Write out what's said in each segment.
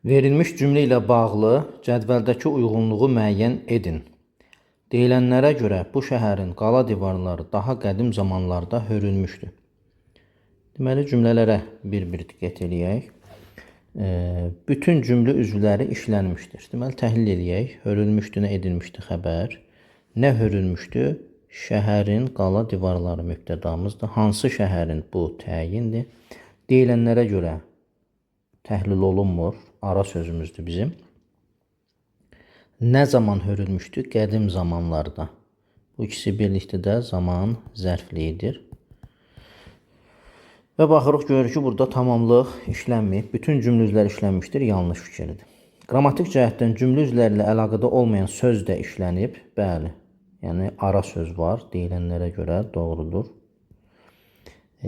Verilmiş cümlə ilə bağlı cədvəldəki uyğunluğu müəyyən edin. Deyilənlərə görə bu şəhərin qala divarları daha qədim zamanlarda hörülmüşdür. Deməli, cümlələrə bir-bir diqqət eləyək. Bütün cümlə üzvləri işlənmişdir. Deməli, təhlil eləyək. Hörülmüşdür, nə edilmişdir xəbər. Nə hörülmüşdür? Şəhərin qala divarları mübtədamızdır. Hansı şəhərin? Bu təyindir. Deyilənlərə görə təhlil olunmur. Ara sözümüzdür bizim. Nə zaman hörülmüşdür? Qədim zamanlarda. Bu ikisi birlikdə də zaman zərfliyidir. Və baxırıq, görürük ki, burada tamamlıq işlənməyib. Bütün cümlə üzvləri işlənmişdir. Yanlış fikirdir. Qrammatik cəhətdən cümlə üzvləri ilə əlaqədə olmayan söz də işlənib. Bəli. Yəni, ara söz var. Deyilənlərə görə doğrudur.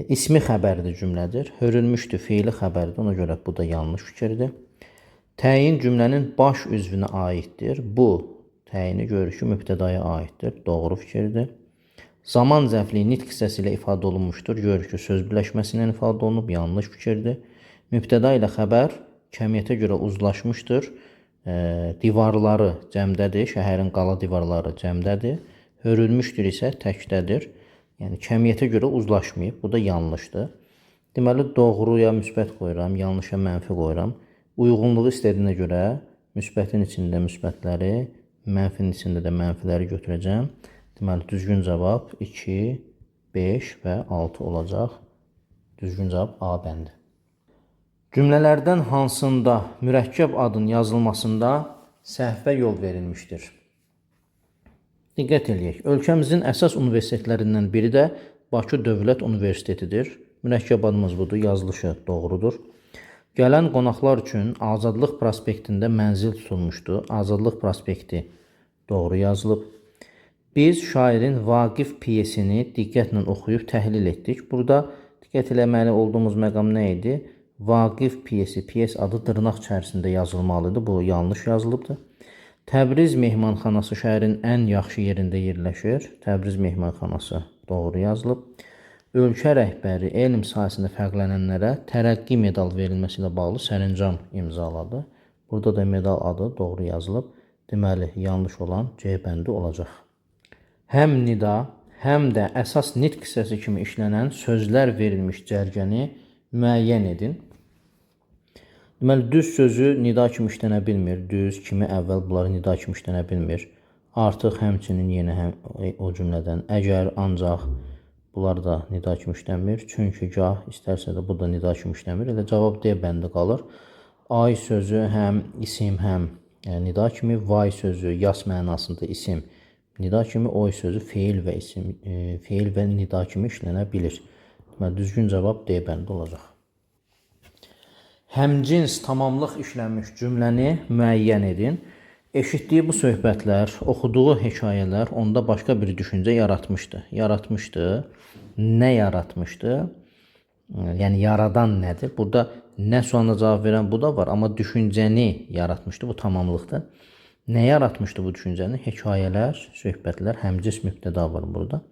İsmi xəbərdir cümlədir. Hörülmüşdür, feili xəbərdir. Ona görə bu da yanlış fikirdir. Təyin cümlənin baş üzvünə aiddir. Bu təyini görürük ki, mübtədaya aiddir. Doğru fikirdir. Zaman zərfliyi nitq hissəsi ilə ifadə olunmuşdur. Görürük ki, söz birləşməsi ilə ifadə olunub. Yanlış fikirdir. Mübtəda ilə xəbər kəmiyyətə görə uzlaşmışdır. Divarları cəmdədir. Şəhərin qala divarları cəmdədir. Hörülmüşdür isə təkdədir. Yəni, kəmiyyətə görə uzlaşmayıb. Bu da yanlışdır. Deməli, doğruya müsbət qoyuram, yanlışa mənfi qoyuram. Uyğunluğu istədiyinə görə müsbətin içində müsbətləri, mənfinin içində də mənfiləri götürəcəm. Deməli, düzgün cavab 2, 5 və 6 olacaq. Düzgün cavab A bəndi. Cümlələrdən hansında mürəkkəb adın yazılmasında səhvə yol verilmişdir? Diqqət eləyək. Ölkəmizin əsas universitetlərindən biri də Bakı Dövlət Universitetidir. Mürəkkəb adımız budur, yazılışı doğrudur. Gələn qonaqlar üçün Azadlıq prospektində mənzil tutulmuşdu. Azadlıq prospekti doğru yazılıb. Biz şairin Vaqif piyesini diqqətlə oxuyub təhlil etdik. Burada diqqət eləməli olduğumuz məqam nə idi? Vaqif piyesi, piyes adı dırnaq içərisində yazılmalıdır. Bu yanlış yazılıbdır. Təbriz mehmanxanası şəhərin ən yaxşı yerində yerləşir. Təbriz mehmanxanası doğru yazılıb. Ölkə rəhbəri elm sahəsində fərqlənənlərə tərəqqi medal verilməsi ilə bağlı sərəncam imzaladı. Burada da medal adı doğru yazılıb. Deməli, yanlış olan C bəndi olacaq. Həm nida, həm də əsas nitq hissəsi kimi işlənən sözlər verilmiş cərgəni müəyyən edin. Deməli, düz sözü nida kimi işlənə bilmir. Düz, kimi, əvvəl bunları nida kimi işlənə bilmir. Artıq, həmçinin, yenə o cümlədən, əgər, ancaq bunlar da nida kimi işlənmir. Çünki, gah, istərsə də bu da nida kimi işlənmir. Elə cavab D bəndi qalır. Ay sözü həm isim, həm nida kimi, vay sözü yas mənasında isim nida kimi, oy sözü feil və isim, feil və nida kimi işlənə bilir. Deməli, düzgün cavab D bəndi olacaq. Həmcins tamamlıq işlənmiş cümləni müəyyən edin. Eşitdiyi bu söhbətlər, oxuduğu hekayələr onda başqa bir düşüncə yaratmışdı. Yaratmışdı. Nə yaratmışdı? Yəni, yaradan nədir? Burada nə sualına cavab verən bu da var, amma düşüncəni yaratmışdı. Bu tamamlıqdır. Nə yaratmışdı bu düşüncəni? Hekayələr, söhbətlər, həmcins mübtəda var burada.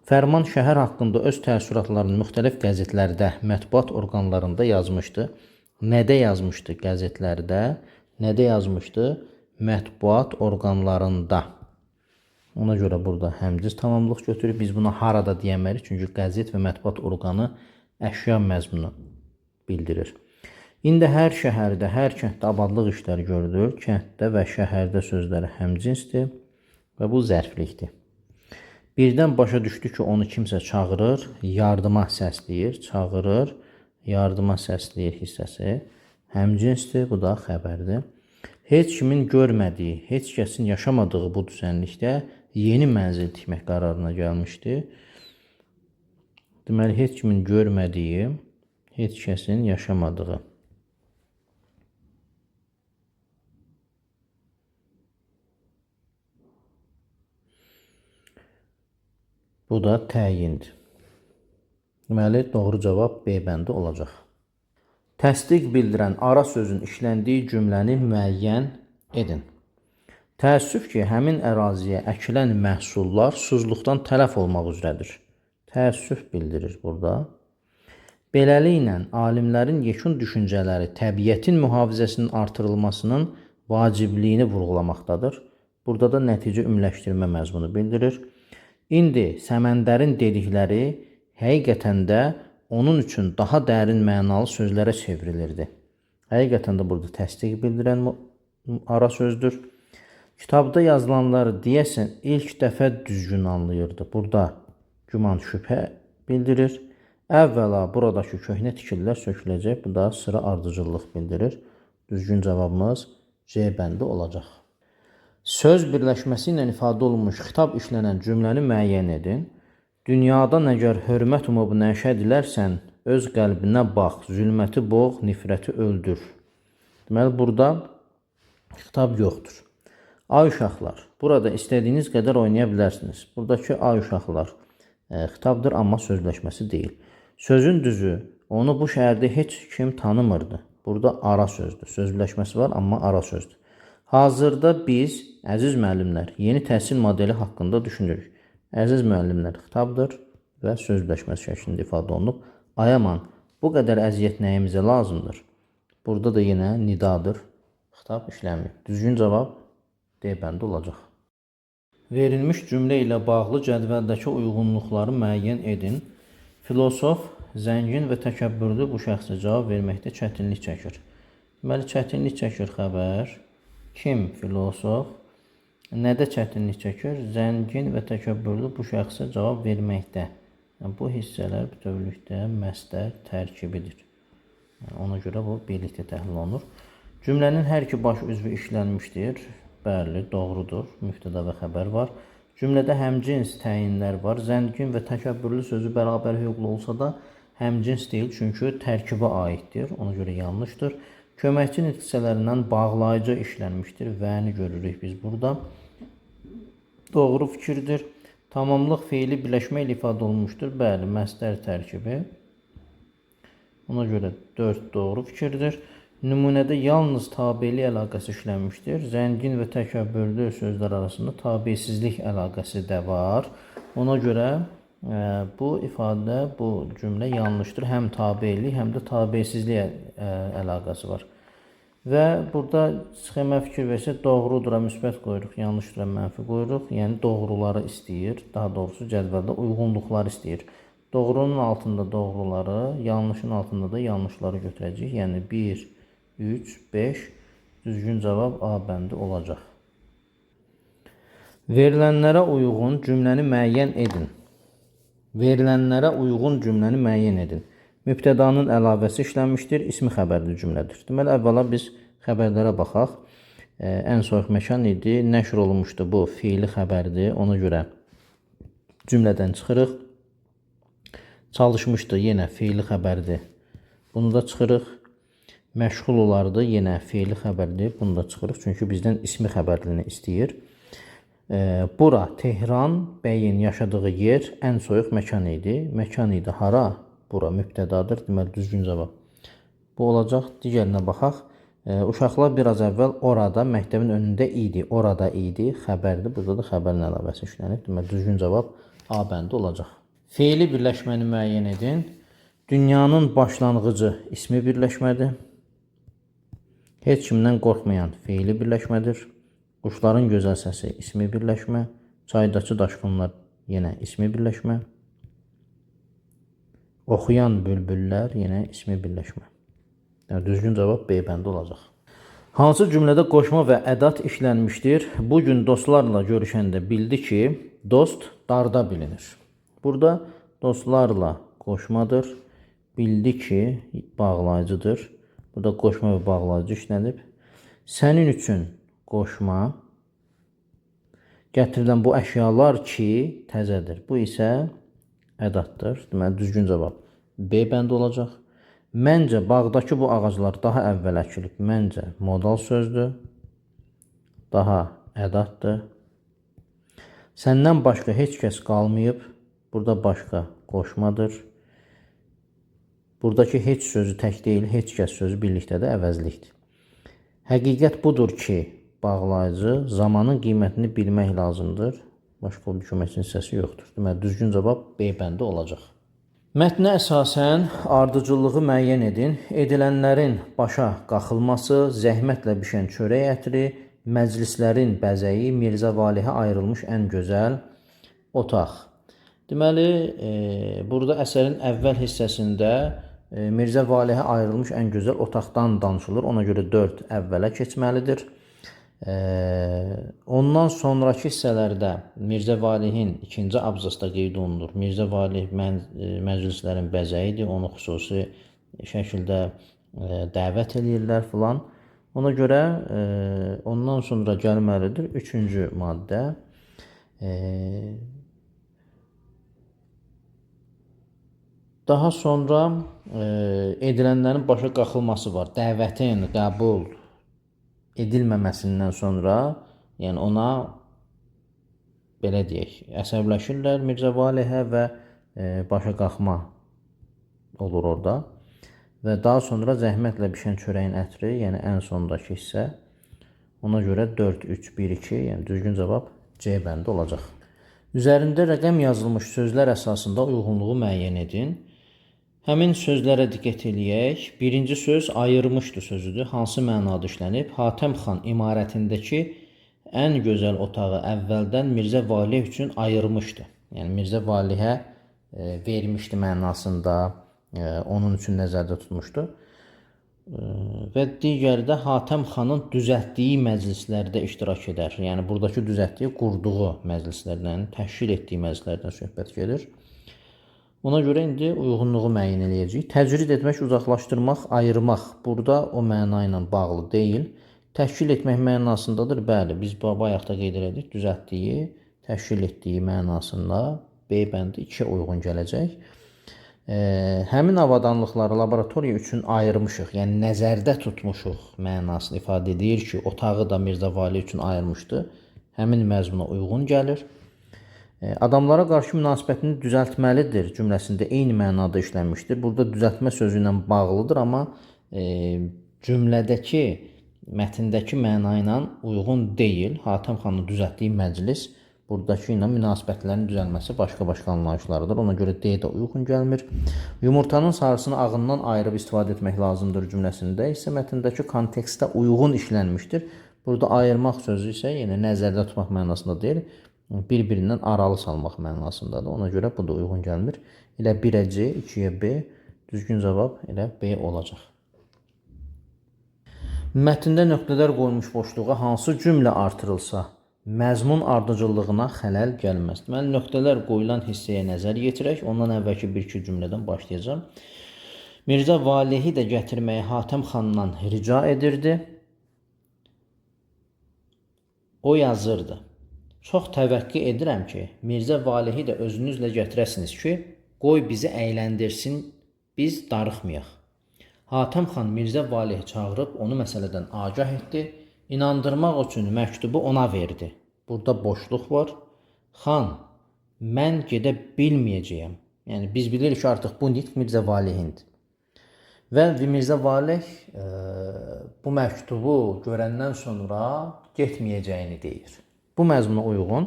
Fərman şəhər haqqında öz təəssüratlarını müxtəlif qəzetlərdə, mətbuat orqanlarında yazmışdı. Nədə yazmışdı qəzetlərdə? Nədə yazmışdı? Mətbuat orqanlarında. Ona görə burada həmcins tamamlıq götürür. Biz buna harada deyəmərik, çünki qəzet və mətbuat orqanı əşya məzmunu bildirir. İndi hər şəhərdə, hər kənddə abadlıq işləri görülür. Kənddə və şəhərdə sözləri həmcinsdir və bu zərflikdir. Birdən başa düşdü ki, onu kimsə çağırır, yardıma səsləyir, çağırır, yardıma səsləyir hissəsi həmcinsdir, bu da xəbərdir. Heç kimin görmədiyi, heç kəsin yaşamadığı bu düzənlikdə yeni mənzil tikmək qərarına gəlmişdi. Deməli, heç kimin görmədiyi, heç kəsin yaşamadığı. Bu da təyindir. Deməli, doğru cavab B bəndi olacaq. Təsdiq bildirən ara sözün işləndiyi cümləni müəyyən edin. Təəssüf ki, həmin əraziyə əkilən məhsullar susuzluqdan tələf olmaq üzrədir. Təəssüf bildirir burada. Beləliklə, alimlərin yekun düşüncələri təbiətin mühafizəsinin artırılmasının vacibliyini vurğulamaqdadır. Burada da nəticə ümumiləşdirmə məzmunu bildirir. İndi Səməndərin dedikləri həqiqətən də onun üçün daha dərin mənalı sözlərə çevrilirdi. Həqiqətən də burada təsdiq bildirən ara sözdür. Kitabda yazılanları deyəsən ilk dəfə düzgün anlayırdı. Burada güman şübhə bildirir. Əvvəla buradakı köhnə tikililər söküləcək. Bu da sıra ardıcıllıq bildirir. Düzgün cavabımız C bəndi olacaq. Söz birləşməsi ilə ifadə olunmuş xitab işlənən cümləni müəyyən edin. Dünyadan əgər hörmət umub nəşə dilərsən, öz qəlbinə bax, zülməti boğ, nifrəti öldür. Deməli, burada xitab yoxdur. Ay uşaqlar, burada istədiyiniz qədər oynaya bilərsiniz. Buradakı ay uşaqlar xitabdır, amma sözləşməsi deyil. Sözün düzü, onu bu şəhərdə heç kim tanımırdı. Burada ara sözdür. Söz birləşməsi var, amma ara sözdür. Hazırda biz, əziz müəllimlər, yeni təhsil modeli haqqında düşünürük. Əziz müəllimlər xitabdır və söz birləşməsi şəklində ifadə olunub. Ay aman, bu qədər əziyyət nəyimizə lazımdır? Burada da yenə nidadır. Xitab işləmir. Düzgün cavab D bəndi olacaq. Verilmiş cümlə ilə bağlı cədvəldəki uyğunluqları müəyyən edin. Filosof zəngin və təkəbbürlü bu şəxsə cavab verməkdə çətinlik çəkir. Deməli, çətinlik çəkir xəbər. Kim? Filosof. Nədə çətinlik çəkir? Zəngin və təkəbbürlü bu şəxsə cavab verməkdə. Yəni, bu hissələr bütövlükdə məsdər tərkibidir. Yəni, ona görə bu birlikdə təhlil olunur. Cümlənin hər iki baş üzvü işlənmişdir. Bəli, doğrudur. Mübtəda və xəbər var. Cümlədə həmcins təyinlər var. Zəngin və təkəbbürlü sözü bərabər hüquqlu olsa da həmcins deyil, çünki tərkibə aiddir. Ona görə yanlışdır. Köməkçi nitq hissələrindən bağlayıcı işlənmişdir. Vəni görürük biz burada. Doğru fikirdir. Tamamlıq feili birləşmə ilə ifadə olunmuşdur. Bəli, məsdər tərkibi. Ona görə 4 doğru fikirdir. Nümunədə yalnız tabeli əlaqəsi işlənmişdir. Zəngin və təkəbbürlü sözlər arasında tabesizlik əlaqəsi də var. Ona görə bu ifadə, bu cümlə yanlışdır. Həm tabeli, həm də tabesizlik əlaqəsi var. Və burada sxemə fikir versək, doğrudur, müsbət qoyuruq, yanlışdır, mənfi qoyuruq. Yəni doğruları istəyir, daha doğrusu cədvəldə uyğunluqları istəyir. Doğrunun altında doğruları, yanlışın altında da yanlışları götürəcəyik. Yəni 1, 3, 5, düzgün cavab A bəndi olacaq. Verilənlərə uyğun cümləni müəyyən edin. Verilənlərə uyğun cümləni müəyyən edin. Mübtədanın əlavəsi işlənmişdir, ismi xəbərli cümlədir. Deməli, əvvəla biz xəbərlərə baxaq. Ən soyuq məkan idi, nəşr olunmuşdu, bu fiili xəbərdir, ona görə cümlədən çıxırıq. Çalışmışdı, yenə fiili xəbərdir, bunu da çıxırıq. Məşğul olardı, yenə feili xəbərdir. Bunu da çıxırıq, çünki bizdən ismi xəbərlini istəyir. Bura, Tehran bəyin yaşadığı yer ən soyuq məkan idi. Məkan idi, hara? Bura, mübtədadır. Deməli, düzgün cavab bu olacaq. Digərinə baxaq. Uşaqlar biraz əvvəl orada, məktəbin önündə idi. Orada idi, xəbərdir. Burada da xəbərin əlavəsi işlənib. Deməli, düzgün cavab A bəndi olacaq. Feili birləşməni müəyyən edin. Dünyanın başlanğıcı ismi birləşmədir. Heç kimdən qorxmayan feili birləşmədir. Quşların gözəl səsi ismi birləşmə. Çaydakı daşqınlar yenə ismi birləşmə. Oxuyan bülbüllər yenə ismi birləşmə. Yəni, düzgün cavab B bəndi olacaq. Hansı cümlədə qoşma və ədat işlənmişdir? Bugün dostlarla görüşəndə bildi ki, dost darda bilinir. Burada dostlarla qoşmadır. Bildi ki, bağlayıcıdır. Burada qoşma və bağlayıcı işlənib. Sənin üçün qoşma. Gətirilən bu əşyalar ki, təzədir. Bu isə ədatdır. Deməli, düzgün cavab B bəndi olacaq. Məncə, bağdakı bu ağaclar daha əvvəl əkilib. Məncə, modal sözdür. Daha ədatdır. Səndən başqa heç kəs qalmayıb. Burada başqa qoşmadır. Buradakı heç sözü tək deyil, heç kəs sözü birlikdə də əvəzlikdir. Həqiqət budur ki, bağlayıcı, zamanın qiymətini bilmək lazımdır. Başqa bir köməkçinin səsi yoxdur. Deməli, düzgün cavab B bəndi olacaq. Mətnə əsasən ardıcıllığı müəyyən edin. Edilənlərin başa qalxılması, zəhmətlə bişən çörək ətri, məclislərin bəzəyi, Mirzə Valehə ayrılmış ən gözəl otaq. Deməli, burada əsərin əvvəl hissəsində Mirzə Valehə ayrılmış ən gözəl otaqdan danışılır. Ona görə 4 əvvələ keçməlidir. Ondan sonraki hissələrdə Mirzə Valehin ikinci abzasda qeyd olunur. Mirzə Valeh məclislərin bəzəyidir, onu xüsusi şəkildə dəvət edirlər filan. Ona görə ondan sonra gəlməlidir 3-cü maddə. Daha sonra edilənlərin başa qalxılması var. Dəvətin qəbul edilməməsindən sonra, yəni ona belə deyək, əsəbləşirlər Mirzə Valehə və başa qalxma olur orada. Və daha sonra zəhmətlə bişən çörəyin ətri, yəni ən sondakı hissə. Ona görə 4, 3, 1, 2, yəni düzgün cavab C bəndi olacaq. Üzərində rəqəm yazılmış sözlər əsasında uyğunluğu müəyyən edin. Həmin sözlərə diqqət eləyək. Birinci söz ayırmışdı sözüdür. Hansı mənada işlənib? Hatəm xan imarətindəki ən gözəl otağı əvvəldən Mirzə Valeh üçün ayırmışdı. Yəni Mirzə Valehə vermişdi mənasında, onun üçün nəzərdə tutmuşdu. Və digəri də Hatəm xanın düzəltdiyi məclislərdə iştirak edər. Yəni buradakı düzəltdiyi qurduğu məclislərdən, təşkil etdiyi məclislərdən söhbət gedir. Ona görə indi uyğunluğu müəyyən eləyəcəyik. Təcrid etmək, uzaqlaşdırmaq, ayırmaq burada o məna ilə bağlı deyil. Təşkil etmək mənasındadır. Bəli, biz bayaq da qeyd etdik. Düzəltdiyi, təşkil etdiyi mənasında B bəndi 2 uyğun gələcək. Həmin avadanlıqları laboratoriya üçün ayırmışıq. Yəni nəzərdə tutmuşuq mənasını ifadə edir ki, otağı da Mirzə Valeh üçün ayırmışdı. Həmin məzmuna uyğun gəlir. Adamlara qarşı münasibətini düzəltməlidir cümləsində eyni mənada işlənmişdir. Burada düzəltmə sözü ilə bağlıdır, amma cümlədəki, mətndəki məna ilə uyğun deyil. Hatəm xanın düzəltdiyi məclis buradakı ilə münasibətlərin düzəlməsi başqa-başqa anlayışlarıdır. Ona görə D də uyğun gəlmir. Yumurtanın sarısını ağından ayırıb istifadə etmək lazımdır cümləsində isə mətndəki kontekstə uyğun işlənmişdir. Burada ayırmaq sözü isə yenə nəzərdə tutmaq mənasında deyil, bir-birindən aralı salmaq mənasındadır. Ona görə bu da uyğun gəlmir. Elə 1-ə C, 2-yə B, düzgün cavab elə B olacaq. Mətndə nöqtələr qoyulmuş boşluğa hansı cümlə artırılsa, məzmun ardıcıllığına xələl gəlməz. Deməli, nöqtələr qoyulan hissəyə nəzər yetirək. Ondan əvvəlki 1-2 cümlədən başlayacağım. Mirzə Valehi də gətirməyə Hatəm xandan rica edirdi. O yazırdı. Çox təvəqqə edirəm ki, Mirzə Valehi də özünüzlə gətirəsiniz ki, qoy bizi əyləndirsin, biz darıxmayaq. Hatəm xan Mirzə Valehi çağırıb onu məsələdən agah etdi, inandırmaq üçün məktubu ona verdi. Burada boşluq var. Xan, mən gedə bilməyəcəyəm. Yəni biz bilirik ki, artıq bu nitq Mirzə Valehindir. Və Mirzə Valeh bu məktubu görəndən sonra getməyəcəyini deyir. Bu məzmuna uyğun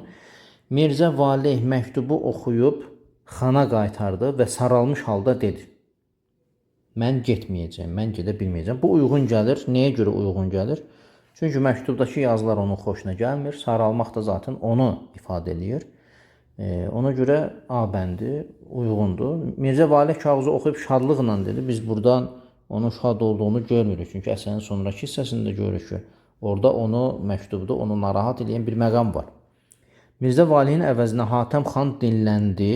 Mirzə Valeh məktubu oxuyub xana qaytardı və saralmış halda dedi. Mən getməyəcəm, mən gedə bilməyəcəm. Bu uyğun gəlir. Nəyə görə uyğun gəlir? Çünki məktubdakı yazılar onun xoşuna gəlmir. Saralmaq da zaten onu ifadə edir. Ona görə A bəndi uyğundur. Mirzə Valeh kağızı oxuyub şadlıqla dedi. Biz buradan onun şad olduğunu görmürük. Çünki əsərin sonraki hissəsində görürük ki, orada onu məktubda onu narahat edən bir məqam var. Mirzə Valehin əvəzinə Hatəm xan dinləndi.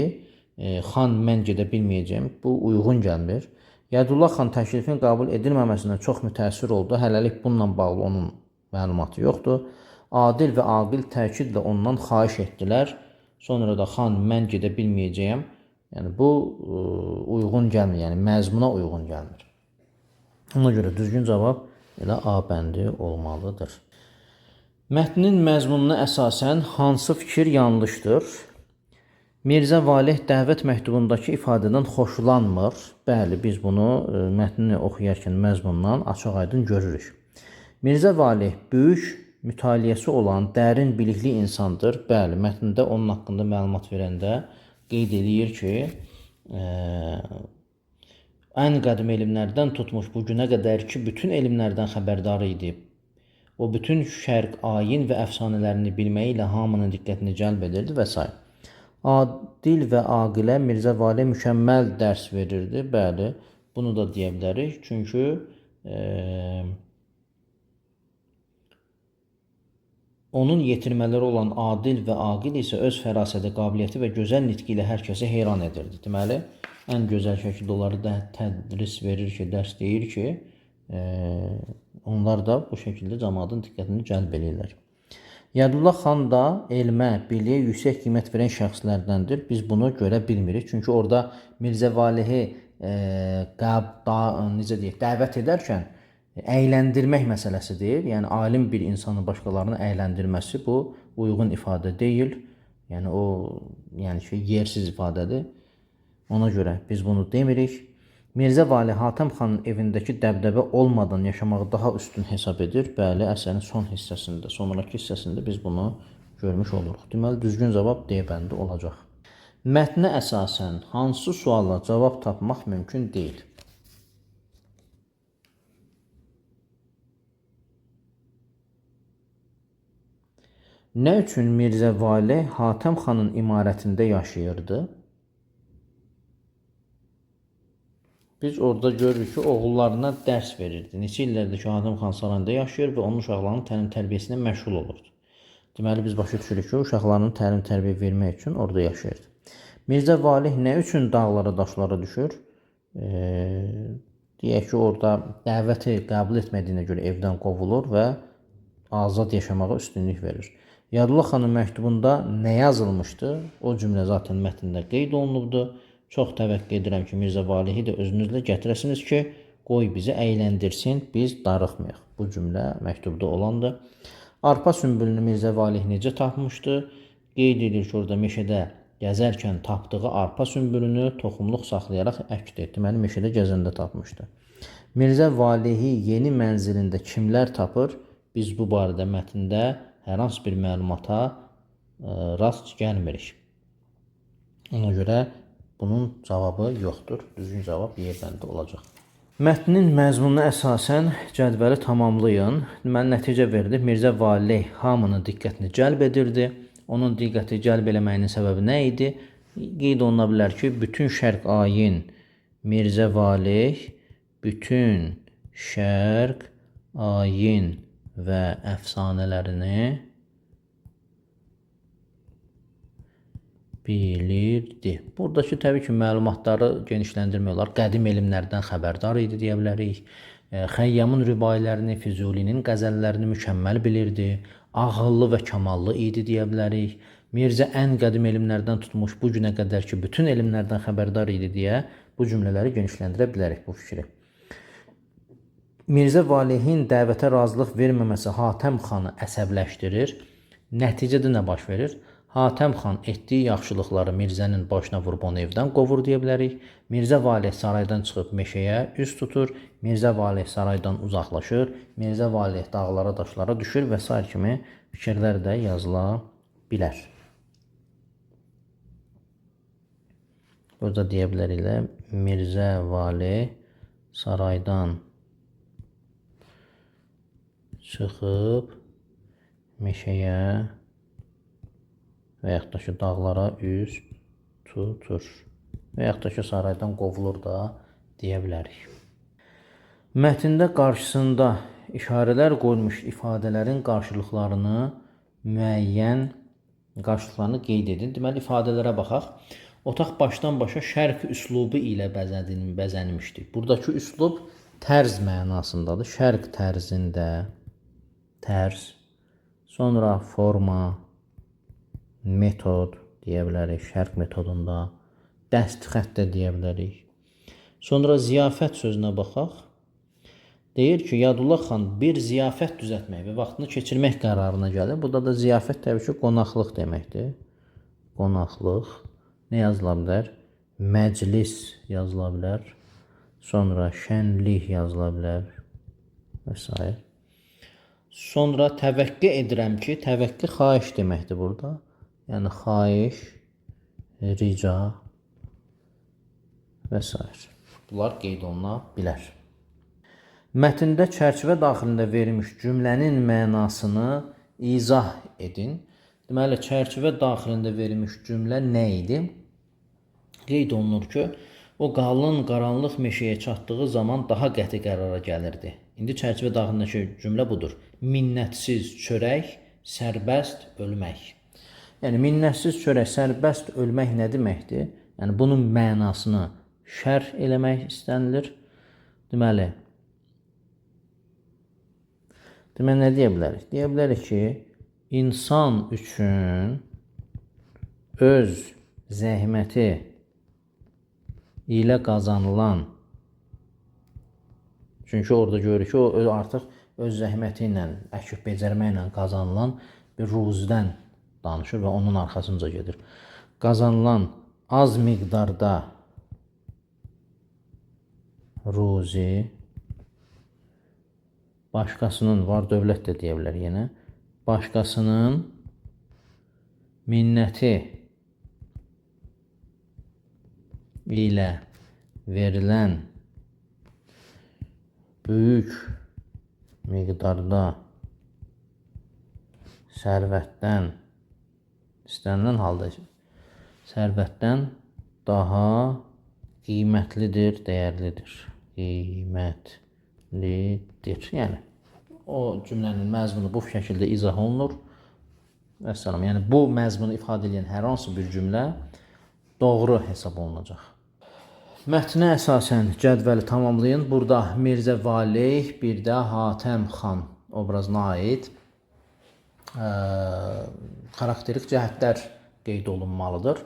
Xan mən gedə bilməyəcəm. Bu uyğun gəlmir. Yədullah xan təklifin qəbul edilməməsindən çox mütəəssir oldu. Hələlik bununla bağlı onun məlumatı yoxdur. Adil və aqil təkidlə ondan xahiş etdilər. Sonra da xan mən gedə bilməyəcəyəm. Yəni bu uyğun gəlmir. Yəni məzmuna uyğun gəlmir. Ona görə düzgün cavab elə A bəndi olmalıdır. Mətnin məzmununa əsasən hansı fikir yanlışdır? Mirzə Valeh dəvət məktubundakı ifadədən xoşlanmır. Bəli, biz bunu mətnini oxuyarkən məzmundan açıq-aydın görürük. Mirzə Valeh böyük mütaliəsi olan dərin bilikli insandır. Bəli, mətndə onun haqqında məlumat verəndə qeyd edir ki, ən qədim elmlərdən tutmuş bu günə qədər ki, bütün elmlərdən xəbərdar idi. O bütün şərq ayin və əfsanələrini bilməyi ilə hamının diqqətini cəlb edirdi və s. Adil və aqilə Mirzə Valeh mükəmməl dərs verirdi. Bəli, bunu da deyə bilərik. Çünki onun yetirmələri olan adil və aqil isə öz fərasəti, qabiliyyəti və gözəl nitqi ilə hər kəsi heyran edirdi. Deməli, ən gözəl şəkildə onları da tədris verir ki, dərs deyir ki, onlar da bu şəkildə cəmaatın diqqətini cəlb edirlər. Yadullah xan da elmə, biliyə yüksək qiymət verən şəxslərdəndir. Biz bunu görə bilmirik. Çünki orada Mirzə Valehi necə deyək, dəvət edərkən əyləndirmək məsələsidir. Yəni alim bir insanın başqalarını əyləndirməsi bu uyğun ifadə deyil. Yəni o yersiz ifadədir. Ona görə biz bunu demirik. Mirzə Valeh Hatəm xanın evindəki dəbdəbə olmadan yaşamağı daha üstün hesab edir. Bəli, əsərin son hissəsində, sonraki hissəsində biz bunu görmüş oluruq. Deməli, düzgün cavab D bəndi olacaq. Mətnə əsasən hansı suala cavab tapmaq mümkün deyil? Nə üçün Mirzə Valeh Hatəm xanın imarətində yaşayırdı? Biz orada görürük ki, oğullarına dərs verirdi. Neçə illərdir ki, Hatəm xan sarayında yaşayır və onun uşaqlarının təlim tərbiyəsinə məşğul olurdu. Deməli, biz başa düşürük ki, uşaqlarının təlim tərbiyə vermək üçün orada yaşayırdı. Mirzə Valeh nə üçün dağlara, daşlara düşür? Deyək ki, orada dəvəti qəbul etmədiyinə görə evdən qovulur və azad yaşamağa üstünlük verir. Yadullah xanın məktubunda nə yazılmışdı? O cümlə zaten mətndə qeyd olunubdur. Çox təvəqqə edirəm ki, Mirzə Valehi də özünüzlə gətirəsiniz ki, qoy bizi əyləndirsin, biz darıxmayaq. Bu cümlə məktubda olandır. Arpa sümbülünü Mirzə Valeh necə tapmışdı? Qeyd edir ki, orada meşədə gəzərkən tapdığı arpa sümbülünü toxumluq saxlayaraq əkdi. Deməli, meşədə gəzəndə tapmışdı. Mirzə Valehi yeni mənzilində kimlər tapır? Biz bu barədə mətndə hər hansı bir məlumata rast gəlmirik. Ona görə bunun cavabı yoxdur. Düzgün cavab Y bəndi olacaq. Mətnin məzmununa əsasən cədvəli tamamlayın. Deməli, nəticə verilib. Mirzə Valeh hamının diqqətini cəlb edirdi. Onun diqqəti cəlb eləməyinin səbəbi nə idi? Qeyd oluna bilər ki, bütün şərq ayin Mirzə Valeh bütün şərq ayin və əfsanələrini bilirdi. Buradakı təbii ki, məlumatları genişləndirmək olar. Qədim elmlərdən xəbərdar idi deyə bilərik. Xəyyamın rübailərini, Füzulinin qəzəllərini mükəmməl bilirdi. Ağıllı və kamallı idi deyə bilərik. Mirzə ən qədim elmlərdən tutmuş bu günə qədər ki, bütün elmlərdən xəbərdar idi deyə bu cümlələri genişləndirə bilərik bu fikri. Mirzə Valehin dəvətə razılıq verməməsi Hatəm xanı əsəbləşdirir. Nəticədə nə baş verir? Hatəm xan etdiyi yaxşılıqları Mirzənin başına vurub onu evdən qovur deyə bilərik. Mirzə Valeh saraydan çıxıb meşəyə üz tutur. Mirzə Valeh saraydan uzaqlaşır. Mirzə Valeh dağlara, daşlara düşür və s. kimi fikirlər də yazıla bilər. Burada deyə bilərik, Mirzə Valeh saraydan çıxıb meşəyə və yaxud da ki, dağlara üz tutur və yaxud da ki, saraydan qovulur da deyə bilərik. Mətndə qarşısında işarələr qoyulmuş ifadələrin qarşılıqlarını qeyd edin. Deməli, ifadələrə baxaq. Otaq başdan başa şərq üslubu ilə bəzənmişdir. Buradakı üslub tərz mənasındadır. Şərq tərzində tərz, sonra forma, metod deyə bilərik, şərq metodunda, dəstxət də deyə bilərik. Sonra ziyafət sözünə baxaq. Deyir ki, Yadullah xan bir ziyafət düzəltmək və vaxtını keçirmək qərarına gəlir. Burada da ziyafət təbii ki, qonaqlıq deməkdir. Qonaqlıq. Nə yazıla bilər? Məclis yazıla bilər. Sonra şənlik yazıla bilər və s. Sonra təvəqqə edirəm ki, təvəqqə xahiş deməkdir burada. Yəni xahiş, rica. və s. Bunlar qeyd oluna bilər. Mətndə çərçivə daxilində verilmiş cümlənin mənasını izah edin. Deməli, çərçivə daxilində verilmiş cümlə nə idi? Qeyd olunur ki, o qalın, qaranlıq meşəyə çatdığı zaman daha qəti qərara gəlirdi. İndi çərçivə daxilindəki cümlə budur. Minnətsiz çörək, sərbəst ölmək. Yəni, minnətsiz çörək, sərbəst ölmək nə deməkdir? Yəni, bunun mənasını şərh eləmək istənilir. Deməli, nə deyə bilərik? Deyə bilərik ki, insan üçün öz zəhməti ilə qazanılan, çünki orada görürük ki, o artıq öz zəhməti ilə, əkib becərməklə qazanılan bir ruzidən danışır və onun arxasınca gedir. Qazanılan az miqdarda ruzi, başqasının, var dövlət də deyə bilər yenə, başqasının minnəti ilə verilən böyük miqdarda sərvətdən, istənilən halda sərvətdən daha qiymətlidir, dəyərlidir. Qiymətlidir. Yəni, o cümlənin məzmunu bu şəkildə izah olunur. Vəssalam. Yəni, bu məzmunu ifadə edən hər hansı bir cümlə doğru hesab olunacaq. Mətnə əsasən cədvəli tamamlayın. Burada Mirzə Valeh, bir də Hatəm xan obrazına aid xarakterik cəhətlər qeyd olunmalıdır.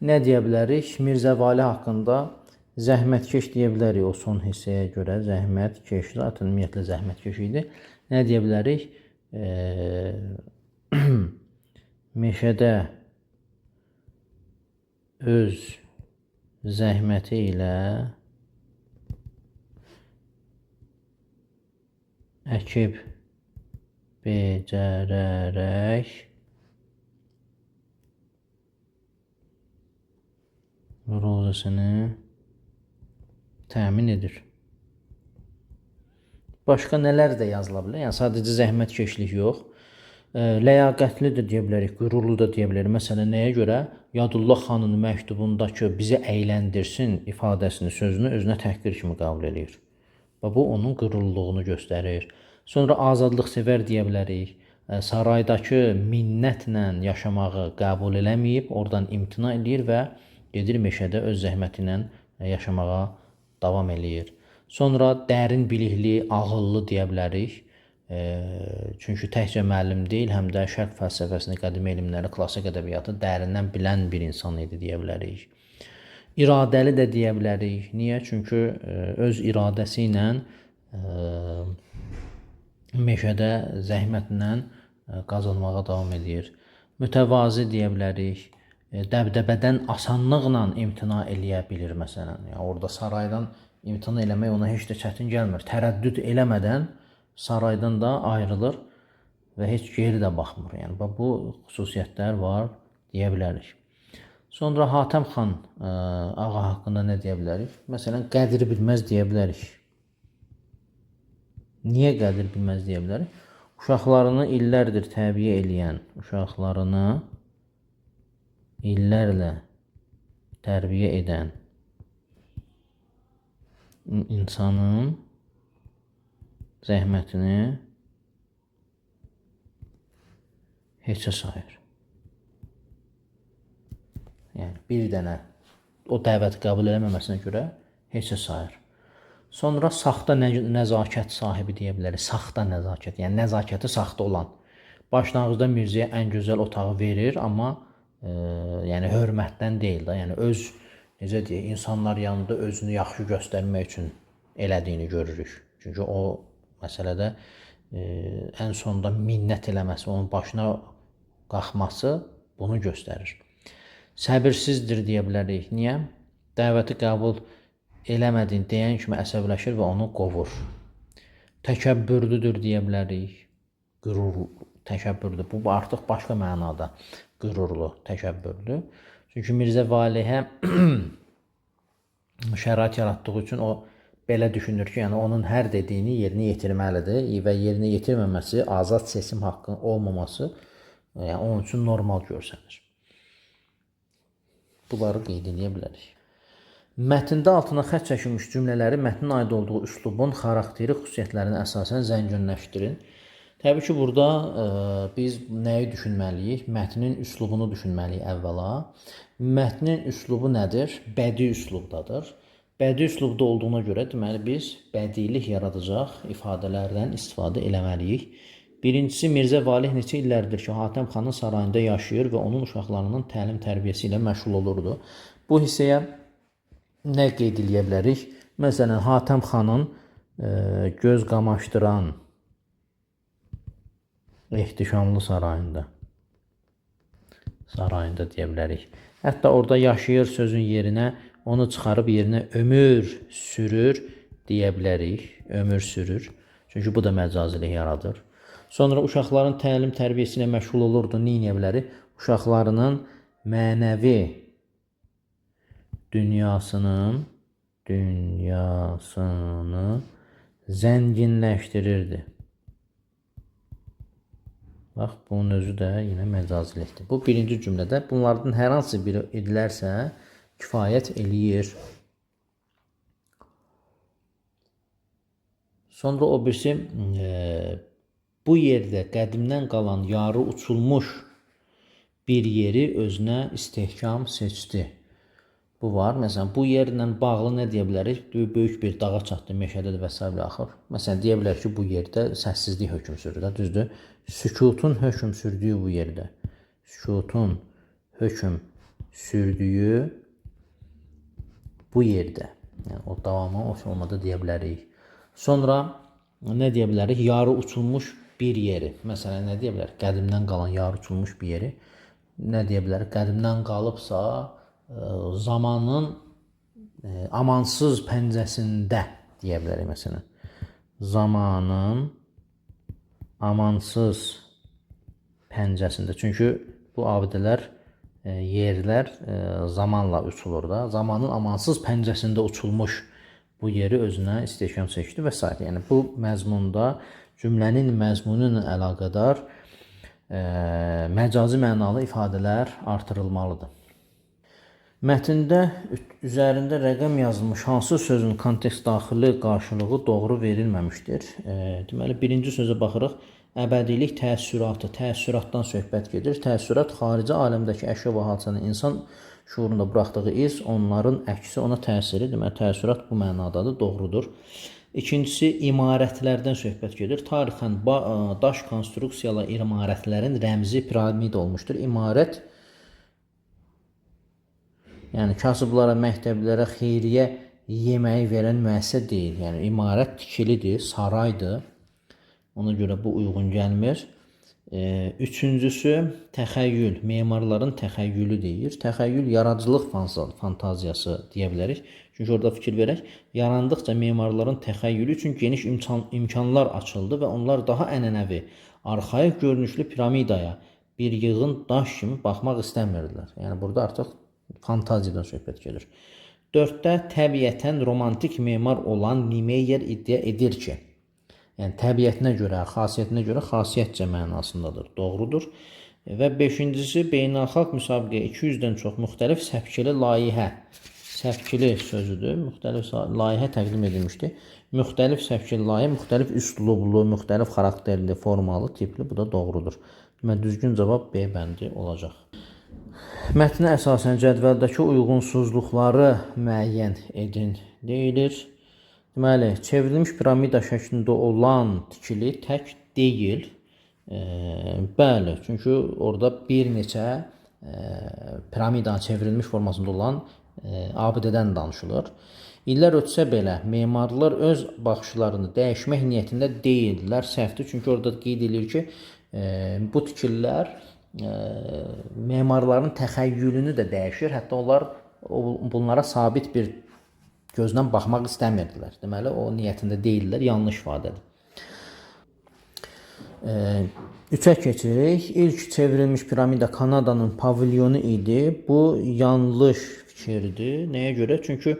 Nə deyə bilərik? Mirzə Valeh haqqında zəhmətkeş deyə bilərik. O son hissəyə görə zəhmətkeş, zaten ümumiyyətlə zəhmətkeş idi. Nə deyə bilərik? Meşədə öz zəhməti ilə əkib becərərək ruzisini təmin edir. Başqa nələr də yazıla bilər? Yəni, sadəcə zəhmətkeşlik yox. Ləyaqətlidir deyə bilərik, qürurlu da deyə bilərik. Məsələn, nəyə görə? Yadullah xanın məktubundakı bizi əyləndirsin ifadəsini, sözünü özünə təhqir kimi qəbul edir. Və bu, onun qürurluluğunu göstərir. Sonra azadlıqsevər deyə bilərik. Saraydakı minnətlə yaşamağı qəbul eləməyib, oradan imtina edir və gedir meşədə öz zəhməti ilə yaşamağa davam edir. Sonra dərin bilikli, ağıllı deyə bilərik. Çünki təkcə müəllim deyil, həm də şərq fəlsəfəsini, qədimi elmləri, klassik ədəbiyyatı dərindən bilən bir insan idi deyə bilərik. İradəli də deyə bilərik. Niyə? Çünki öz iradəsi ilə meşədə zəhmətlə qazanmağa davam edir. Mütəvazi deyə bilərik. Dəbdəbədən asanlıqla imtina eləyə bilir, məsələn. Yəni, orada saraydan imtina eləmək ona heç də çətin gəlmir. Tərəddüd eləmədən saraydan da ayrılır və heç geri də baxmır. Yəni, bu xüsusiyyətlər var deyə bilərik. Sonra Hatəm xan ağa haqqında nə deyə bilərik? Məsələn, qədri bilməz deyə bilərik. Niyə qədir bilməz deyə bilərik? Uşaqlarını illərdir tərbiyə eləyən, uşaqlarını illərlə tərbiyə edən insanın zəhmətini heçə sayır. Yəni, bir dənə o dəvəti qəbul eləməməsinə görə heçə sayır. Sonra saxta nəzakət sahibi deyə bilərik. Saxta nəzakət, yəni nəzakəti saxta olan. Başlanğıcda Mirzəyə ən gözəl otağı verir, amma yəni hörmətdən deyil də, yəni öz, necə deyək, insanlar yanında özünü yaxşı göstərmək üçün elədiyini görürük. Çünki o məsələdə ən sonunda minnət eləməsi, onun başına qalxması bunu göstərir. Səbirsizdir deyə bilərik. Niyə? Dəvəti qəbul eləmədin deyən kimi əsəbləşir və onu qovur. Təkəbbürlüdür deyə bilərik. Qürurlu, təkəbbürlü. Bu artıq başqa mənada qürurlu, təkəbbürlü. Çünki Mirzə Valehə şərait yaratdığı üçün o belə düşünür ki, yəni onun hər dediyini yerinə yetirməlidir və yerinə yetirməməsi, azad seçim haqqının olmaması yəni onun üçün normal görsənir. Bunları qeyd edə bilərik. Mətndə altına xətt çəkilmiş cümlələri mətnin aid olduğu üslubun xarakteri xüsusiyyətlərinə əsasən zənginləşdirin. Təbii ki, burada biz nəyi düşünməliyik? Mətnin üslubunu düşünməliyik əvvəla. Mətnin üslubu nədir? Bədii üslubdadır. Bədii üslubda olduğuna görə deməli biz bədiilik yaradacaq ifadələrdən istifadə eləməliyik. Birincisi, Mirzə Valih neçə illərdir ki, Hatəm xanın sarayında yaşayır və onun uşaqlarının təlim-tərbiyəsi ilə məşğul olurdu. Bu hissəyə nə qeyd edə bilərik? Məsələn, Hatəm xanın göz qamaşdıran ehtişamlı sarayında deyə bilərik. Hətta orada yaşayır sözün yerinə onu çıxarıb yerinə ömür sürür deyə bilərik. Ömür sürür. Çünki bu da məcazilik yaradır. Sonra uşaqların təlim tərbiyəsi ilə məşğul olurdu. Nə edə bilərik? Uşaqlarının mənəvi dünyasını zənginləşdirirdi. Bax, bunun özü də yenə məcazilikdir. Bu birinci cümlədə bunlardan hər hansı biri edilərsə kifayət eləyir. Sonra o birisi bu yerdə qədimdən qalan yarı uçulmuş bir yeri özünə istehkam seçdi. Bu var. Məsələn, bu yerlə bağlı nə deyə bilərik? Böyük bir dağa çatdı, meşədədir və s. axır. Məsələn, deyə bilərik ki, bu yerdə səssizlik hökm sürür. Düzdür? Sükutun hökm sürdüyü bu yerdə. Sükutun hökm sürdüyü bu yerdə. Yəni, o davamı olmadı deyə bilərik. Sonra nə deyə bilərik? Yarı uçulmuş bir yeri. Məsələn, nə deyə bilərik? Qədimdən qalan yarı uçulmuş bir yeri. Nə deyə bilərik? Qədimdən qalıbsa zamanın amansız pəncəsində deyə bilərik məsələn. Zamanın amansız pəncəsində. Çünki bu abidələr, yerlər zamanla uçulur da. Zamanın amansız pəncəsində uçulmuş bu yeri özünə istehkam seçdi və s. Yəni bu məzmunda cümlənin məzmunu ilə əlaqədar məcazi mənalı ifadələr artırılmalıdır. Mətndə üzərində rəqəm yazılmış hansı sözün kontekst daxili qarşılığı doğru verilməmişdir? Deməli, birinci sözə baxırıq. Əbədilik təəssüratı. Təəssüratdan söhbət gedir. Təəssürat xarici aləmdəki əşya və hadisənin insan şuurunda buraxdığı iz, onların əksi ona təsiri. Deməli, təəssürat bu mənadadır, doğrudur. İkincisi, imarətlərdən söhbət gedir. Tarixən daş konstruksiyalı imarətlərin rəmzi piramid olmuşdur. İmarət yəni kasıblara, məktəblərə xeyriyyə yeməyi verən müəssisə deyil. Yəni imarət tikilidir, saraydır. Ona görə bu uyğun gəlmir. Üçüncüsü təxəyyül, memarların təxəyyülü deyir. Təxəyyül yaradıcılıq fantaziyası deyə bilərik. Çünki orada fikir verək, yarandıqca memarların təxəyyülü üçün geniş imkanlar açıldı və onlar daha ənənəvi, arxaik görünüşlü piramidaya bir yığın daş kimi baxmaq istəmirdilər. Yəni burada artıq fantaziyadan söhbət gedir. 4-də təbiətən romantik memar olan Niemeyer iddia edir ki, yəni təbiətinə görə, xasiyyətinə görə xasiyyətcə mənasındadır, doğrudur. Və 5-incisi beynəlxalq müsabiqəyə 200-dən çox müxtəlif səpkili layihə, səpkili sözüdür, müxtəlif layihə təqdim edilmişdir. Müxtəlif səpkili layihə, müxtəlif üslublu, müxtəlif xarakterli, formalı, tipli, bu da doğrudur. Deməli, düzgün cavab B bəndi olacaq. Mətnə əsasən cədvəldəki uyğunsuzluqları müəyyən edin deyilir. Deməli, çevrilmiş piramida şəklində olan tikili tək deyil. Bəli, çünki orada bir neçə piramidanın çevrilmiş formasında olan abidədən danışılır. İllər ötsə belə memarlar öz baxışlarını dəyişmək niyyətində deyildilər, səhvdir. Çünki orada qeyd edilir ki, bu tikililər memarların təxəyyülünü də dəyişir. Hətta onlar bunlara sabit bir gözlə baxmaq istəmirdilər. Deməli, o niyyətində deyirlər, yanlış ifadədir. 3-ə keçirik. İlk çevrilmiş piramida Kanadanın pavilyonu idi. Bu yanlış fikirdir. Nəyə görə? Çünki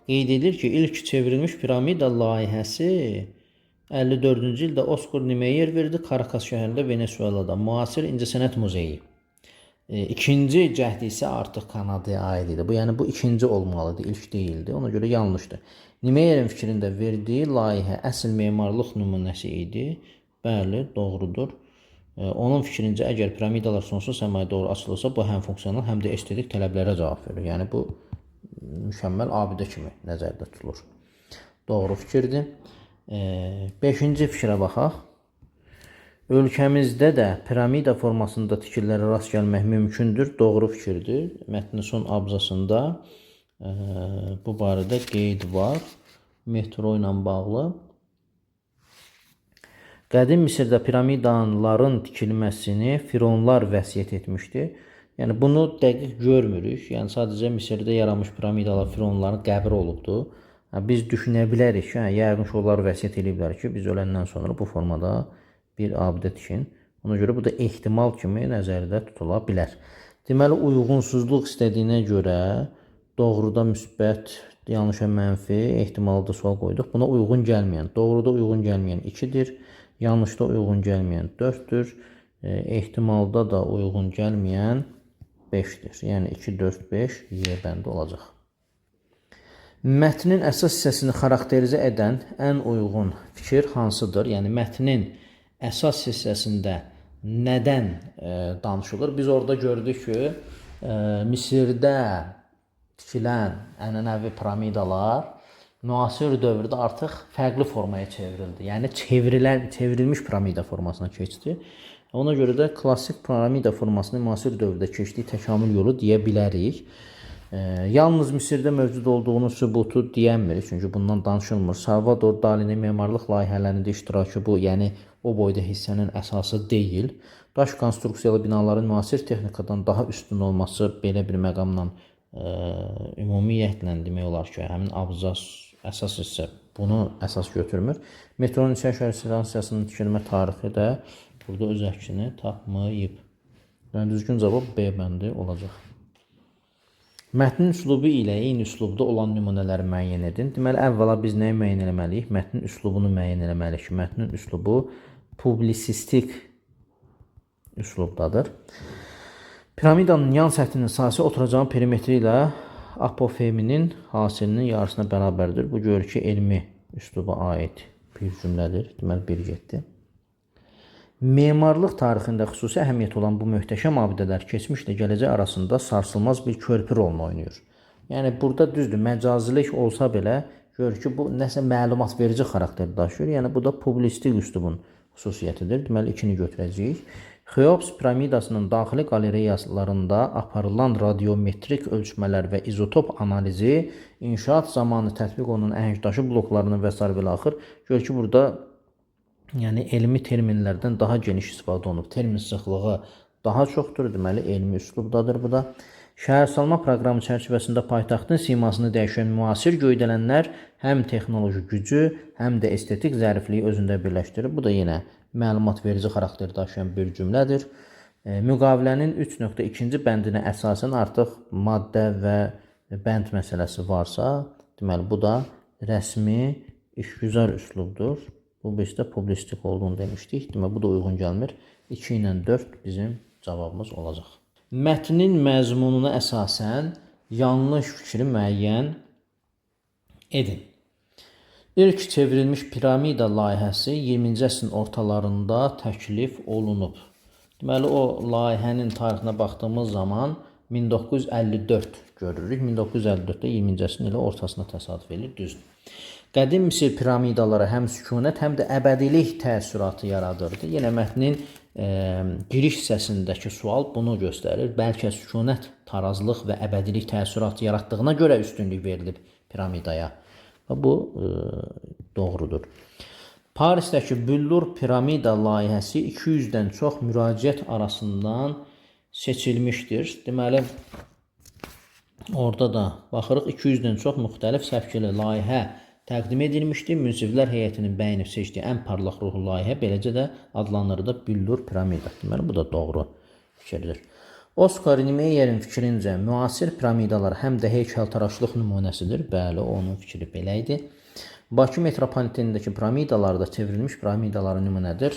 Qeyd edilir ki, ilk çevrilmiş piramida layihəsi 54-cü ildə Oskar Niemeyer verdi Karakas şəhərində Venezuelada müasir İncəsənət Muzeyi. İkinci cəhd isə artıq Kanadaya aid idi. Bu ikinci olmalıdır, ilk deyildi. Ona görə yanlışdır. Niemeyerin fikrində verdiyi layihə əsl memarlıq nümunəsi idi. Bəli, doğrudur. Onun fikrincə əgər piramidalar sonsuz səmaya doğru açılırsa, bu həm funksional, həm də estetik tələblərə cavab verir. Yəni bu mükəmməl abidə kimi nəzərdə tutulur. Doğru fikirdir. 5-ci fikrə baxaq. Ölkəmizdə də piramida formasında tikililərə rast gəlmək mümkündür. Doğru fikirdir. Mətnin son abzasında bu barədə qeyd var. Metro ilə bağlı. Qədim Misirdə piramidaların tikilməsini fironlar vəsiyyət etmişdir. Yəni bunu dəqiq görmürük. Yəni sadəcə Misirdə yaranmış piramidalar fironların qəbri olubdur. Biz düşünə bilərik ki, yəqin ki, onlar vəsiyyət ediblər ki, biz öləndən sonra bu formada bir abidə tikin. Ona görə bu da ehtimal kimi nəzərdə tutula bilər. Deməli, uyğunsuzluq istədiyinə görə doğruda müsbət, yanlışa mənfi ehtimalda sual qoyduq. Buna uyğun gəlməyən, doğruda uyğun gəlməyən 2-dir. Yanlışda uyğun gəlməyən 4-dür. Ehtimalda da uyğun gəlməyən 5-dir. Yəni 2, 4, 5 Y bəndi olacaq. Mətnin əsas hissəsini xarakterizə edən ən uyğun fikir hansıdır? Yəni mətnin əsas hissəsində nədən danışılır? Biz orada gördük ki, Misirdə tikilən ənənəvi piramidalar müasir dövrdə artıq fərqli formaya çevrildi. Yəni çevrilmiş piramida formasına keçdi. Ona görə də klassik piramida formasını müasir dövrdə keçdiyi təkamül yolu deyə bilərik. Yalnız Misirdə mövcud olduğunu sübutu deyənmirik, çünki bundan danışılmır. Salvador Dali'nin memarlıq layihələrində iştirakı bu, yəni o boyda hissənin əsası deyil. Daş konstruksiyalı binaların müasir texnikadan daha üstün olması belə bir məqamla ümumiyyətlə demək olar ki, həmin abzas əsas hissə bunu əsas götürmür. Metronun İçəri şəhər stansiyasının tikilmə tarixi də burada öz əksini tapmayıb. Yəni düzgün cavab B bəndi olacaq. Mətnin üslubu ilə eyni üslubda olan nümunələri müəyyən edin. Deməli, əvvəla biz nəyi müəyyən etməliyik? Mətnin üslubunu müəyyən etməliyik. Mətnin üslubu publisistik üslubdadır. Piramidanın yan səthinin sahəsi oturacağın perimetri ilə apofeminin hasilinin yarısına bərabərdir. Bu görür ki, elmi üsluba aid bir cümlədir. Deməli, bir getdi. Memarlıq tarixində xüsusi əhəmiyyət olan bu möhtəşəm abidələr keçmişlə gələcək arasında sarsılmaz bir körpü rolunu oynayır. Yəni, burada düzdür, məcazilik olsa belə görür ki, bu nəsə məlumat verici xarakteri daşıyır. Yəni, bu da publisistik üslubun xüsusiyyətidir. Deməli, 2-ni götürəcəyik. Xeops piramidasının daxili qalereyalarında aparılan radiometrik ölçmələr və izotop analizi inşaat zamanı tətbiq olunan əhəngdaşı bloklarının və s. və axır. Gör ki, burada yəni elmi terminlərdən daha geniş istifadə olunub. Termin sıxlığı daha çoxdur. Deməli, elmi üslubdadır bu da. Şəhərsalma proqramı çərçivəsində paytaxtın simasını dəyişən müasir göydələnlər həm texnoloji gücü, həm də estetik zərifliyi özündə birləşdirir. Bu da yenə məlumat verici xarakteri daşıyan bir cümlədir. Müqavilənin 3.2-ci bəndinə əsasən artıq maddə və bənd məsələsi varsa, deməli, bu da rəsmi işgüzar üslubdur. Bu bizdə publistik olduğunu demişdik. Deməli, bu da uyğun gəlmir. 2 ilə 4 bizim cavabımız olacaq. Mətnin məzmununa əsasən yanlış fikri müəyyən edin. İlk çevrilmiş piramida layihəsi 20-ci əsrin ortalarında təklif olunub. Deməli, o layihənin tarixinə baxdığımız zaman 1954 görürük. 1954-də 20-ci əsrin ilə ortasına təsadüf edir, düzdür. Qədim Misir piramidaları həm sükunət, həm də əbədilik təəssüratı yaradırdı. Yenə mətnin giriş hissəsindəki sual bunu göstərir. Bəlkə sükunət, tarazlıq və əbədilik təəssüratı yaratdığına görə üstünlük verilib piramidaya. Bu doğrudur. Parisdəki Büllur piramida layihəsi 200-dən çox müraciət arasından seçilmişdir. Deməli, orada da baxırıq 200-dən çox müxtəlif səvkili layihə təqdim edilmişdir. Münsiflər heyətinin bəyənib seçdiyi ən parlaq ruhlu layihə beləcə də adlandırılır Büllur piramida. Deməli, bu da doğru fikirdir. Oskar Niemeyerin fikrincə müasir piramidalar həm də heykəltaraşlıq nümunəsidir. Bəli, onun fikri belə idi. Bakı metropolitenindəki piramidalar da çevrilmiş piramidaların nümunədir.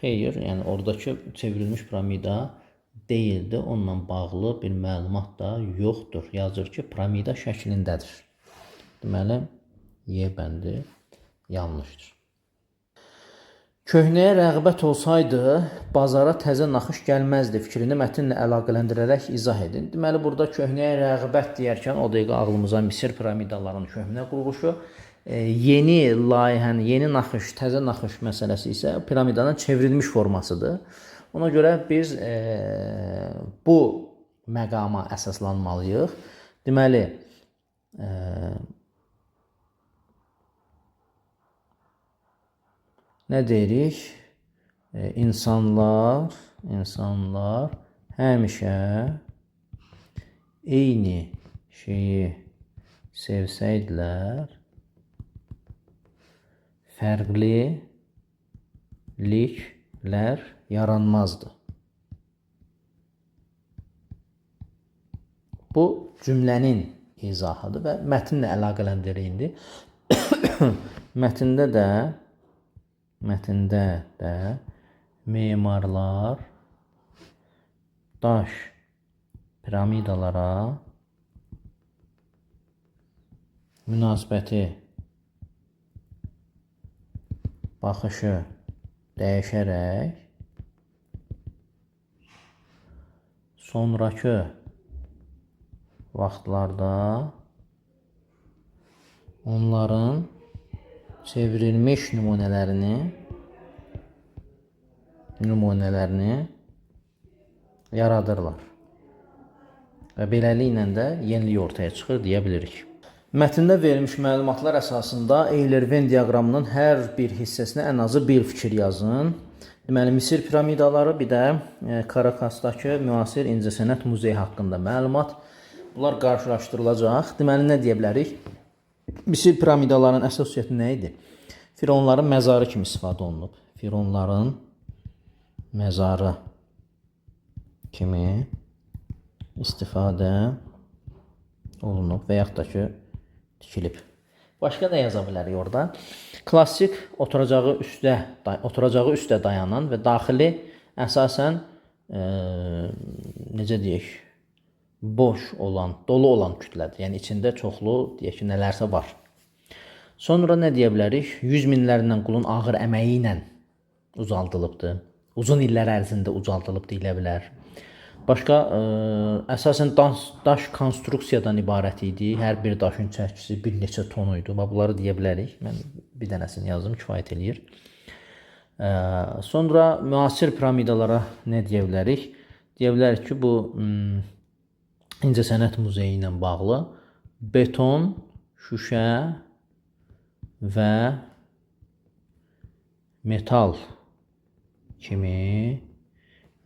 Xeyr, yəni oradakı çevrilmiş piramida deyildi. Onunla bağlı bir məlumat da yoxdur. Yazır ki, piramida şəklindədir. Deməli, Y bəndi yanlışdır. Köhnəyə rəğbət olsaydı, bazara təzə naxış gəlməzdi fikrini mətnlə əlaqələndirərək izah edin. Deməli, burada köhnəyə rəğbət deyərkən o dəqiqə ağlımıza Misir piramidalarının köhnə quruluşu, yeni layihənin, yeni naxış, təzə naxış məsələsi isə piramidanın çevrilmiş formasıdır. Ona görə biz bu məqama əsaslanmalıyıq. Deməli, nə deyirik? İnsanlar həmişə eyni şeyi sevsəydilər, fərqliliklər yaranmazdı. Bu cümlənin izahıdır və mətnlə əlaqələndirildi. Mətndə də memarlar daş piramidalara münasibəti, baxışı dəyişərək sonrakı vaxtlarda onların çevrilmiş nümunələrini yaradırlar. Və beləliklə də yenilik ortaya çıxır deyə bilirik. Mətndə verilmiş məlumatlar əsasında Eyler-Venn diaqramının hər bir hissəsinə ən azı bir fikir yazın. Deməli, Misir piramidaları, bir də Karakasdakı müasir incəsənət muzeyi haqqında məlumat. Bunlar qarşılaşdırılacaq. Deməli, nə deyə bilərik? Misir piramidalarının əsasiyyəti nə idi? Fironların məzarı kimi istifadə olunub. Fironların məzarı kimi istifadə olunub və yaxud da ki, tikilib. Başqa da yaza bilərik orada. Klassik oturacağı üstə dayanan və daxili əsasən necə deyək, boş olan, dolu olan kütlədir. Yəni içində çoxlu, deyək ki, nələrsə var. Sonra nə deyə bilərik? 100 minlərlə qulun ağır əməyi ilə ucaldılıbdır. Uzun illər ərzində ucaldılıb deyilə bilər. Başqa, əsasən daş konstruksiyadan ibarət idi. Hər bir daşın çəkisi bir neçə ton idi. Bunları deyə bilərik. Mən bir dənəsini yazdım, kifayət eləyir. Sonra müasir piramidalara nə deyə bilərik? Deyə bilərik ki, bu İncəsənət muzeyi ilə bağlı beton, şüşə və metal kimi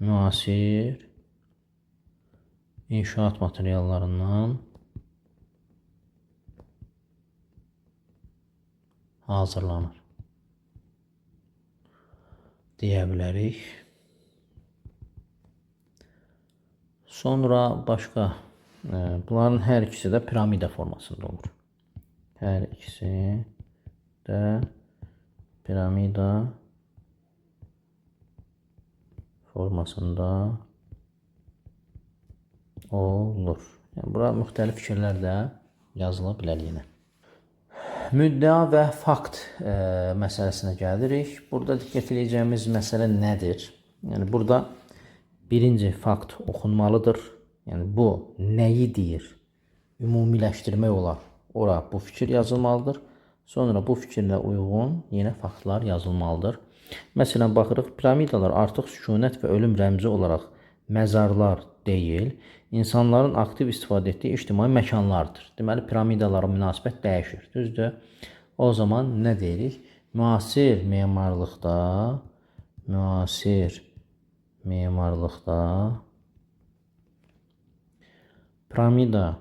müasir inşaat materiallarından hazırlanır deyə bilərik. Sonra başqa, bunların hər ikisi də piramida formasında olur. Hər ikisi də piramida formasında olur. Yəni, bura müxtəlif fikirlər də yazıla bilər yenə. Müddəa və fakt məsələsinə gəlirik. Burada diqqət edəcəyimiz məsələ nədir? Yəni, burada birinci fakt oxunmalıdır. Yəni, bu nəyi deyir? Ümumiləşdirmək olar. Ora bu fikir yazılmalıdır. Sonra bu fikirlə uyğun yenə faktlar yazılmalıdır. Məsələn, baxırıq, piramidalar artıq sükunət və ölüm rəmzi olaraq məzarlar deyil, insanların aktiv istifadə etdiyi ictimai məkanlardır. Deməli, piramidalara münasibət dəyişir. Düzdür? O zaman nə deyirik? Müasir memarlıqda piramida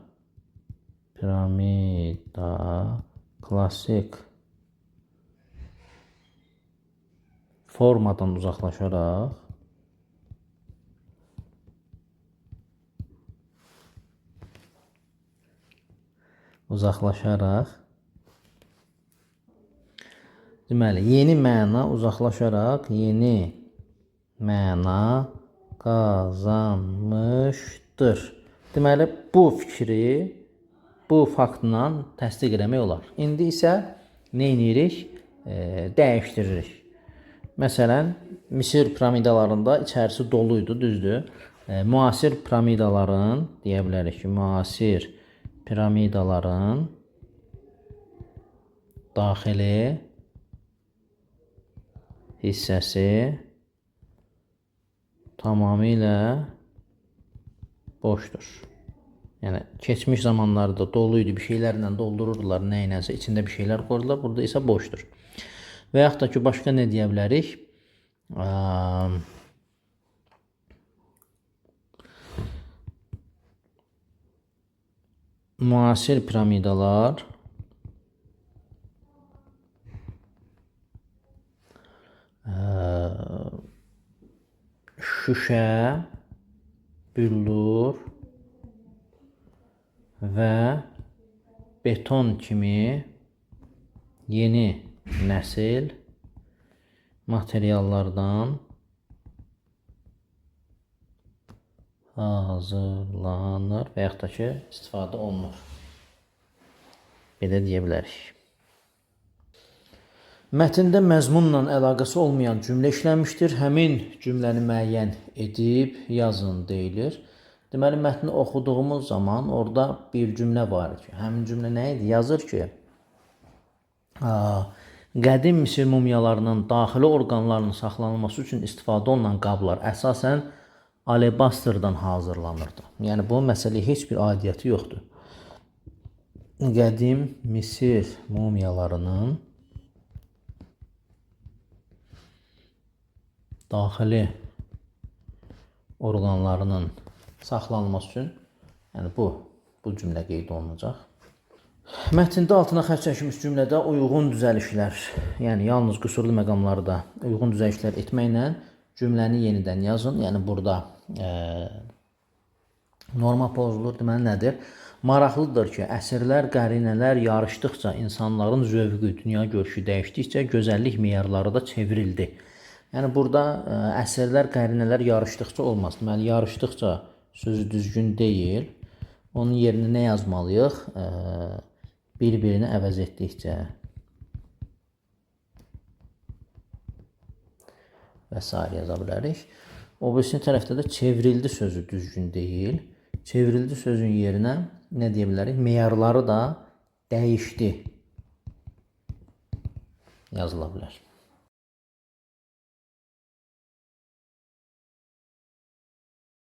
klassik formadan uzaqlaşaraq uzaqlaşaraq. Deməli, yeni məna uzaqlaşaraq yeni məna qazanmışdır. Deməli, bu fikri bu faktla təsdiq etmək olar. İndi isə nə edirik? Dəyişdiririk. Məsələn, Misir piramidalarında içərisi doluydu, düzdür? Müasir piramidaların, deyə bilərik ki, müasir piramidaların daxili hissəsi tamamilə boşdur. Yəni, keçmiş zamanlarda doluydu, bir şeylərlə doldururdular, nəyinəsə, içində bir şeylər qoydular, burada isə boşdur. Və yaxud da ki, başqa nə deyə bilərik? Müasir piramidalar şüşə, büllur və beton kimi yeni nəsil materiallardan hazırlanır və yaxud da ki, istifadə olunur. Belə deyə bilərik. Mətndə məzmunla əlaqəsi olmayan cümlə işlənmişdir. Həmin cümləni müəyyən edib yazın deyilir. Deməli, mətni oxuduğumuz zaman orada bir cümlə var ki, həmin cümlə nə idi? Yazır ki, qədim Misir mumyalarının daxili orqanlarının saxlanılması üçün istifadə olunan qablar əsasən alebastrdan hazırlanırdı. Yəni, bu məsələyə heç bir aidiyyəti yoxdur. Qədim Misir mumyalarının daxili orqanlarının saxlanılması üçün, yəni bu cümlə qeyd olunacaq. Mətndə altına xətt çəkilmiş cümlədə uyğun düzəlişlər, yəni yalnız qüsurlu məqamlarda uyğun düzəlişlər etməklə cümləni yenidən yazın. Yəni burada norma pozulur. Deməli nədir? Maraqlıdır ki, əsrlər, qərinələr yarışdıqca insanların zövqü, dünya görüşü dəyişdikcə gözəllik meyarları da çevrildi. Yəni burada əsrlər, qərinələr yarışdıqca olmaz. Deməli, yarışdıqca sözü düzgün deyil. Onun yerinə nə yazmalıyıq? Bir-birini əvəz etdikcə və s. yaza bilərik. O birisi tərəfdə də çevrildi sözü düzgün deyil. Çevrildi sözün yerinə nə deyə bilərik? Meyarları da dəyişdi yazıla bilər.